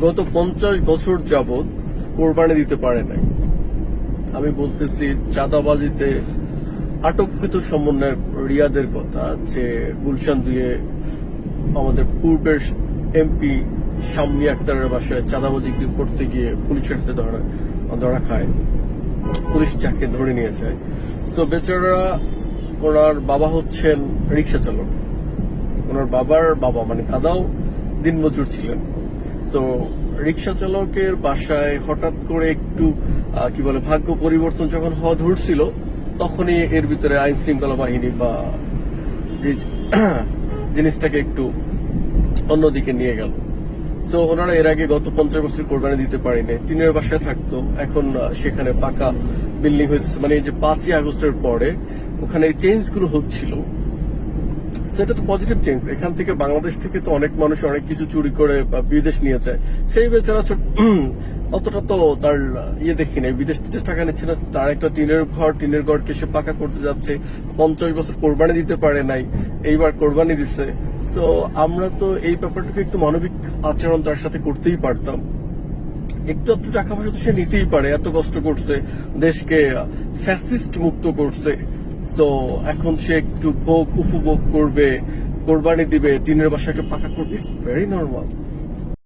গত 50 বছর যাবৎ কোরবানি দিতে পারে নাই। আমি বলতেছি চাঁদাবাজিতে আটককৃত সমন্বয়ক রিয়াদের কথা, যে গুলশান 2-এ আমাদের পূর্বের এমপি শাম্মী আক্তারের বাসায় চাঁদাবাজি করতে গিয়ে পুলিশের হাতে ধরা খায়, পুলিশ যাকে ধরে নিয়ে যায়। তো বেচারা, ওনার বাবা হচ্ছেন রিক্সা চালক, ওনার বাবার বাবা মানে দাদাও দিনমজুর ছিলেন। তো রিক্সা চালকের বাসায় হঠাৎ করে একটু কি বলে ভাগ্য পরিবর্তন যখন হওয়া ধরছিল, তখনই এর ভিতরে আইন শৃঙ্খলা বাহিনী বা যে জিনিসটাকে একটু অন্যদিকে নিয়ে গেল। তো ওনারা এর আগে গত 50 বছর কোরবানি দিতে পারেনি, টিনের বাসায় থাকতো, এখন সেখানে পাকা বিল্ডিং হইতেছে। মানে এই যে 5ই আগস্টের পরে ওখানে চেঞ্জ গুলো হচ্ছিল, সেটা তো পজিটিভ চেঞ্জ। এখান থেকে বাংলাদেশ থেকে তো অনেক মানুষ অনেক কিছু চুরি করে বিদেশ নিয়ে যায়, সেই বেচারা অতটা তো তার দেখি নাই, বিদেশ টাকা নিচ্ছে না, তার একটা টিনের ঘরকে সে পাকা করতে যাচ্ছে। 50 বছর কোরবানি দিতে পারে নাই, এইবার কোরবানি দিচ্ছে। তো আমরা তো এই ব্যাপারটাকে একটু মানবিক আচরণ তার সাথে করতেই পারতাম। একটু একটু টাকা পয়সা তো সে নিতেই পারে, এত কষ্ট করছে, দেশকে ফ্যাসিস্ট মুক্ত করছে। তো এখন সে একটু উপভোগ করবে, কোরবানি দিবে, টিনের বাসাকে পাকা করবে, ইটস ভেরি নর্মাল।